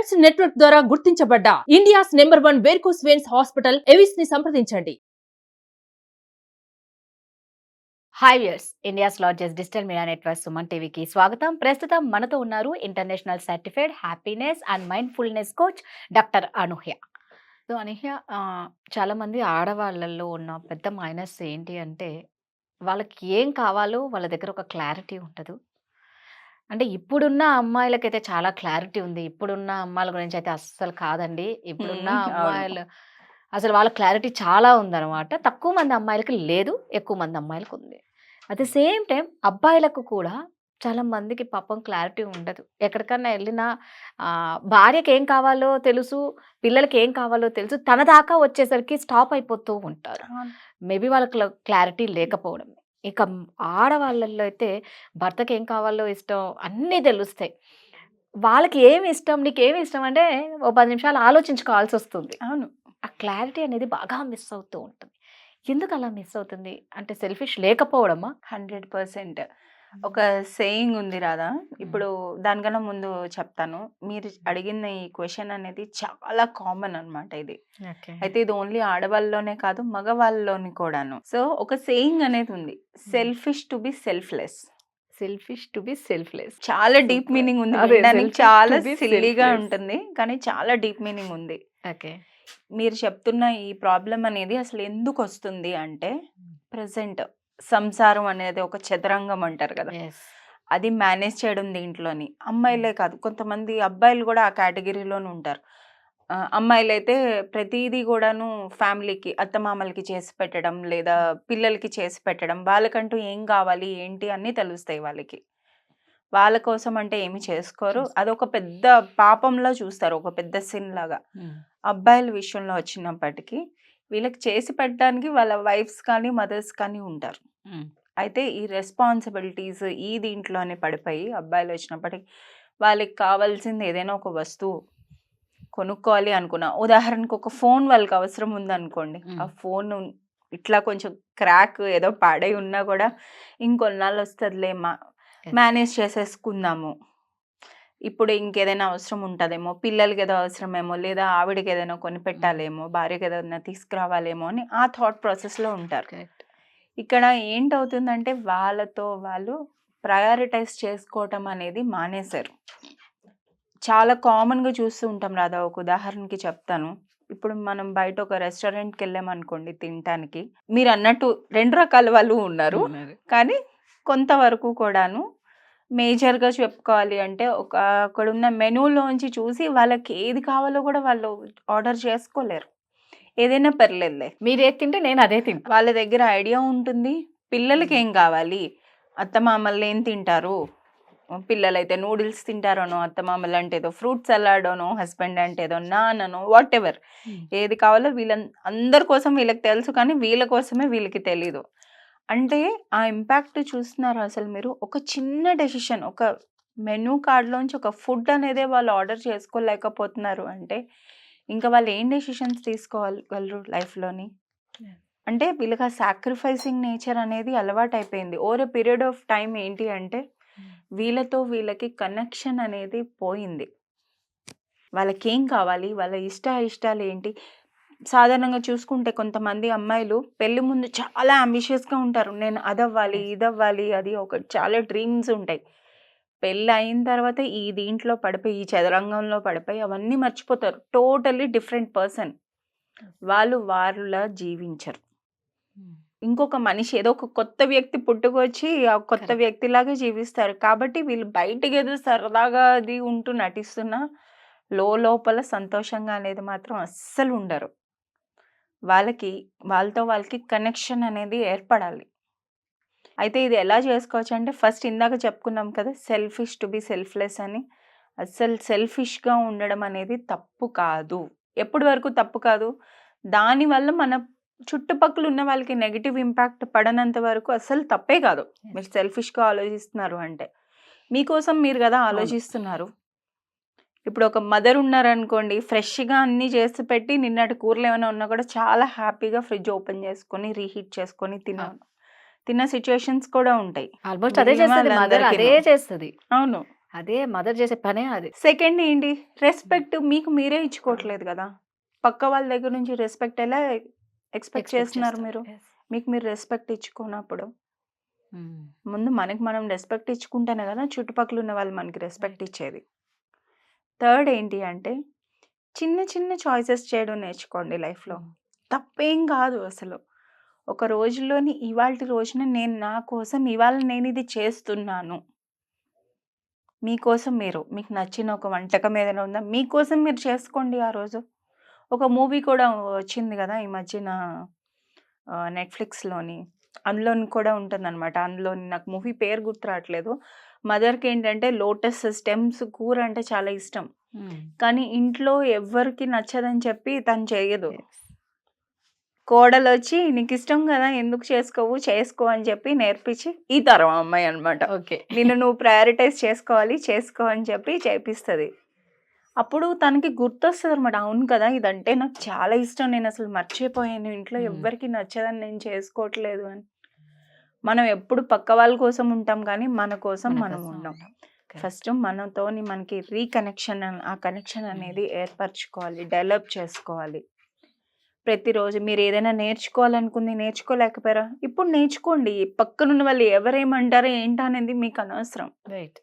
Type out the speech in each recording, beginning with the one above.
Specs network ద్వారా గుర్తించబడ్డ India's number 1 varicose veins hospital Avis ని సంప్రదించండి. Hi viewers, India's largest digital media network Suman టీవీకి స్వాగతం. ప్రస్తుతం మనతో ఉన్నారు international certified happiness and mindfulness coach doctor Anuhya. So Anuhya, చాలా మంది ఆడవాళ్ళల్లో ఉన్న పెద్ద మైనస్ ఏంటి అంటే వాళ్ళకి ఏం కావాలో వాళ్ళ దగ్గర ఒక క్లారిటీ ఉండదు. అంటే ఇప్పుడున్న అమ్మాయిలకైతే చాలా క్లారిటీ ఉంది. ఇప్పుడున్న అమ్మాయిల గురించి అయితే అస్సలు కాదండి. ఇప్పుడున్న అవును. అమ్మాయిలు అసలు వాళ్ళ క్లారిటీ చాలా ఉందన్నమాట. తక్కువ మంది అమ్మాయిలకి లేదు, ఎక్కువ మంది అమ్మాయిలకు ఉంది. అట్ ద సేమ్ టైం అబ్బాయిలకు కూడా చాలా మందికి పాపం క్లారిటీ ఉండదు. ఎక్కడికన్నా వెళ్ళినా భార్యకి ఏం కావాలో తెలుసు, పిల్లలకి ఏం కావాలో తెలుసు, తన దాకా వచ్చేసరికి స్టాప్ అయిపోతూ ఉంటారు. మేబీ వాళ్ళకి క్లారిటీ లేకపోవడం. ఇక ఆడవాళ్ళల్లో అయితే భర్తకి ఏం కావాలో ఇష్టం అన్నీ తెలుస్తాయి. వాళ్ళకి ఏమి ఇష్టం, నీకేమి ఇష్టం అంటే ఓ 10 నిమిషాలు ఆలోచించుకోవాల్సి వస్తుంది. అవును. ఆ క్లారిటీ అనేది బాగా మిస్ అవుతూ ఉంటుంది. ఎందుకు అలా మిస్ అవుతుంది అంటే సెల్ఫిష్ లేకపోవడమా? 100% ఒక సేయింగ్ ఉంది రాదా. ఇప్పుడు దానికన్నా ముందు చెప్తాను. మీరు అడిగిన ఈ క్వశ్చన్ అనేది చాలా కామన్ అన్నమాట ఇది. అయితే ఇది ఓన్లీ ఆడవాళ్ళలోనే కాదు, మగవాళ్ళలోని కూడాను. సో ఒక సేయింగ్ అనేది ఉంది, selfish to be selfless. Selfish to be selfless చాలా డీప్ మీనింగ్ ఉంది. అదే, వినడానికి selfish చాలా to be సిల్లీగా selfless. ఉంటుంది, కానీ చాలా డీప్ మీనింగ్ ఉంది. ఓకే. మీరు చెప్తున్న ఈ ప్రాబ్లం అనేది అసలు ఎందుకు వస్తుంది అంటే, ప్రజెంట్ సంసారం అనేది ఒక చదరంగం అంటారు కదా, అది మేనేజ్ చేయడం దీంట్లోని అమ్మాయిలే కాదు, కొంతమంది అబ్బాయిలు కూడా ఆ కేటగిరీలోనే ఉంటారు. అమ్మాయిలు అయితే ప్రతిదీ కూడాను ఫ్యామిలీకి, అత్తమామలకి చేసి పెట్టడం, లేదా పిల్లలకి చేసి పెట్టడం, వాళ్ళకంటూ ఏం కావాలి ఏంటి అన్నీ తెలుస్తాయి వాళ్ళకి. వాళ్ళ కోసం అంటే ఏమి చేసుకోరు, అదొక పెద్ద పాపంలా చూస్తారు, ఒక పెద్ద సిన్ లాగా. అబ్బాయిల విషయంలో వచ్చినప్పటికీ వీళ్ళకి చేసి పెట్టడానికి వాళ్ళ వైఫ్స్ కానీ మదర్స్ కానీ ఉంటారు. అయితే ఈ రెస్పాన్సిబిలిటీస్ ఈ దీంట్లోనే పడిపోయి అబ్బాయిలు వచ్చినప్పటికీ వాళ్ళకి కావాల్సింది ఏదైనా ఒక వస్తువు కొనుక్కోవాలి అనుకున్నా, ఉదాహరణకు ఒక ఫోన్ వాళ్ళకి అవసరం ఉందనుకోండి, ఆ ఫోన్ ఇట్లా కొంచెం క్రాక్ ఏదో పాడై ఉన్నా కూడా ఇంకొన్నాళ్ళు వస్తుందిలే, మేనేజ్ చేసేసుకుందాము, ఇప్పుడు ఇంకేదైనా అవసరం ఉంటుందేమో, పిల్లలకి ఏదో అవసరమేమో, లేదా ఆవిడకి ఏదైనా కొని పెట్టాలేమో, భార్యకి ఏదైనా తీసుకురావాలేమో అని ఆ థాట్ ప్రాసెస్లో ఉంటారు. ఇక్కడ ఏంటవుతుందంటే వాళ్ళతో వాళ్ళు ప్రయారిటైజ్ చేసుకోవటం అనేది మానేశారు. చాలా కామన్గా చూస్తూ ఉంటాం రాదా. ఒక ఉదాహరణకి చెప్తాను. ఇప్పుడు మనం బయట ఒక రెస్టారెంట్కి వెళ్ళామనుకోండి తినటానికి, మీరు అన్నట్టు 2 రకాల వాళ్ళు ఉన్నారు, కానీ కొంతవరకు కూడాను మేజర్గా చెప్పుకోవాలి అంటే అక్కడున్న మెనూలోంచి చూసి వాళ్ళకి ఏది కావాలో కూడా వాళ్ళు ఆర్డర్ చేసుకోలేరు. ఏదైనా పర్లేదులే, మీరు ఏది తింటే నేను అదే తింటా. వాళ్ళ దగ్గర ఐడియా ఉంటుంది, పిల్లలకి ఏం కావాలి, అత్తమామలు ఏం తింటారు, పిల్లలైతే నూడిల్స్ తింటారనో, అత్తమామలు అంటే ఏదో ఫ్రూట్ సలాడనో, హస్బెండ్ అంటే ఏదో నాననో, వాట్ ఎవర్ ఏది కావాలో అందరి కోసం వీళ్ళకి తెలుసు, కానీ వీళ్ళ కోసమే వీళ్ళకి తెలీదు. అంటే ఆ ఇంపాక్ట్ చూస్తున్నారు అసలు మీరు. ఒక చిన్న డెసిషన్, ఒక మెనూ కార్డ్లోంచి ఒక ఫుడ్ అనేది వాళ్ళు ఆర్డర్ చేసుకోలేకపోతున్నారు అంటే ఇంకా వాళ్ళు ఏం డెసిషన్స్ తీసుకోగలరు లైఫ్లోని. అంటే వీళ్ళకి ఆ సాక్రిఫైసింగ్ నేచర్ అనేది అలవాటు అయిపోయింది. Over a period of time ఏంటి అంటే వీళ్ళతో వీళ్ళకి కనెక్షన్ అనేది పోయింది. వాళ్ళకి ఏం కావాలి, వాళ్ళ ఇష్టాలు ఏంటి. సాధారణంగా చూసుకుంటే కొంతమంది అమ్మాయిలు పెళ్లి ముందు చాలా అంబిషియస్గా ఉంటారు, నేను అదవ్వాలి ఇదవ్వాలి, అది ఒక చాలా డ్రీమ్స్ ఉంటాయి. పెళ్ళి అయిన తర్వాత ఈ దీంట్లో పడిపోయి, ఈ చదరంగంలో పడిపోయి అవన్నీ మర్చిపోతారు. Totally different person. వాళ్ళ జీవించరు. ఇంకొక మనిషి, ఏదో ఒక కొత్త వ్యక్తి పుట్టుకొచ్చి ఆ కొత్త వ్యక్తిలాగా జీవిస్తారు. కాబట్టి వీళ్ళు బయటకి ఏదో సరదాగా అది ఉంటూ నటిస్తున్నా లోపల సంతోషంగా అనేది మాత్రం అస్సలు ఉండరు. వాళ్ళతో వాళ్ళకి కనెక్షన్ అనేది ఏర్పడాలి. అయితే ఇది ఎలా చేసుకోవచ్చు అంటే, ఫస్ట్ ఇందాక చెప్పుకున్నాం కదా, సెల్ఫిష్ టు బి సెల్ఫ్లెస్ అని. అస్సలు సెల్ఫిష్గా ఉండడం అనేది తప్పు కాదు. ఎప్పటి వరకు తప్పు కాదు, దానివల్ల మన చుట్టుపక్కల ఉన్న వాళ్ళకి నెగిటివ్ ఇంపాక్ట్ పడనంత వరకు అస్సలు తప్పే కాదు. మీరు సెల్ఫిష్గా ఆలోచిస్తున్నారు అంటే మీకోసం మీరు కదా ఆలోచిస్తున్నారు. ఇప్పుడు ఒక మదర్ ఉన్నారనుకోండి, ఫ్రెష్గా అన్నీ చేసి పెట్టి నిన్నటి కూరలు ఏమైనా ఉన్నా కూడా చాలా హ్యాపీగా ఫ్రిడ్జ్ ఓపెన్ చేసుకొని రీహీట్ చేసుకొని తిన్న సిచ్యువేషన్స్ కూడా ఉంటాయి. ఆల్మోస్ట్ అదే చేస్తుంది మదర్, అదే చేస్తుంది. అవును, అదే మదర్ చేసే పనే అది. సెకండ్ ఏంటి, రెస్పెక్ట్ మీకు మీరే ఇచ్చుకోవట్లేదు కదా. పక్క వాళ్ళ దగ్గర నుంచి రెస్పెక్ట్ ఎలా ఎక్స్పెక్ట్ చేస్తున్నారు మీరు? మీకు మీరు రెస్పెక్ట్ ఇచ్చుకున్నప్పుడు ముందు మనకి మనం రెస్పెక్ట్ ఇచ్చుకుంటేనే కదా చుట్టుపక్కల ఉన్న వాళ్ళు మనకి రెస్పెక్ట్ ఇచ్చేది. థర్డ్ ఏంటి అంటే చిన్న చిన్న చాయిసెస్ చేయడం నేర్చుకోండి లైఫ్లో. తప్పేం కాదు అసలు. ఒక రోజులోని ఇవాల్టి రోజున నేను నా కోసం ఇవాళ నేను ఇది చేస్తున్నాను, మీకోసం మీరు, మీకు నచ్చిన ఒక వంటకం ఏదైనా ఉందా మీకోసం మీరు చేసుకోండి ఆ రోజు. ఒక మూవీ కూడా వచ్చింది కదా ఈ మధ్యన నెట్ఫ్లిక్స్లోని, అందులో కూడా ఉంటుందన్నమాట. అందులో నాకు మూవీ పేరు గుర్తు రావట్లేదు. మదర్కి ఏంటంటే లోటస్ స్టెమ్స్ కూర అంటే చాలా ఇష్టం, కానీ ఇంట్లో ఎవ్వరికి నచ్చదని చెప్పి తను చేయదు. కోడలు వచ్చి నీకు ఇష్టం కదా ఎందుకు చేసుకోవు, చేసుకో అని చెప్పి నేర్పించి ఈ తరం అమ్మాయి అనమాట. ఓకే. నిన్ను నువ్వు ప్రయారిటైజ్ చేసుకో అని చెప్పి చేపిస్తుంది. అప్పుడు తనకి గుర్తొస్తుంది అనమాట, అవును కదా ఇదంటే నాకు చాలా ఇష్టం, నేను అసలు మర్చిపోయాను, ఇంట్లో ఎవ్వరికి నచ్చదని నేను చేసుకోవట్లేదు అని. మనం ఎప్పుడు పక్క వాళ్ళ కోసం ఉంటాం కానీ మన కోసం మనం ఉండం. ఫస్ట్ మనతోని మనకి రీకనెక్షన్, ఆ కనెక్షన్ అనేది ఏర్పరచుకోవాలి, డెవలప్ చేసుకోవాలి. ప్రతిరోజు మీరు ఏదైనా నేర్చుకోవాలనుకుంది నేర్చుకోలేకపోయారా, ఇప్పుడు నేర్చుకోండి. పక్కనున్న వాళ్ళు ఎవరేమంటారో ఏంటో అనేది మీకు అనవసరం. రైట్.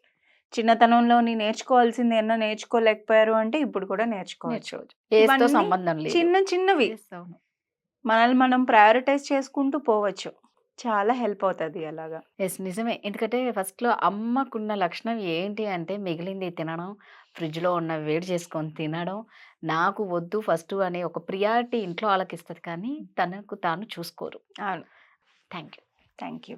చిన్నతనంలో నేర్చుకోవాల్సింది ఏమన్నా నేర్చుకోలేకపోయారు అంటే ఇప్పుడు కూడా నేర్చుకోవచ్చు. ఏజ్తో ఇవన్నీ సంబంధం లేదు. చిన్న చిన్నవి మనల్ని మనం ప్రయారిటైజ్ చేసుకుంటూ పోవచ్చు. చాలా హెల్ప్ అవుతుంది అలాగా. ఎస్, నిజమే. ఎందుకంటే ఫస్ట్లో అమ్మకున్న లక్షణం ఏంటి అంటే మిగిలింది తినడం, ఫ్రిడ్జ్లో ఉన్న వేడి చేసుకొని తినడం, నాకు వద్దు ఫస్ట్ అనే ఒక ప్రియారిటీ ఇంట్లో వాళ్ళకి ఇస్తుంది, కానీ తనకు తాను చూసుకోరు. అవును. Thank you. Thank you.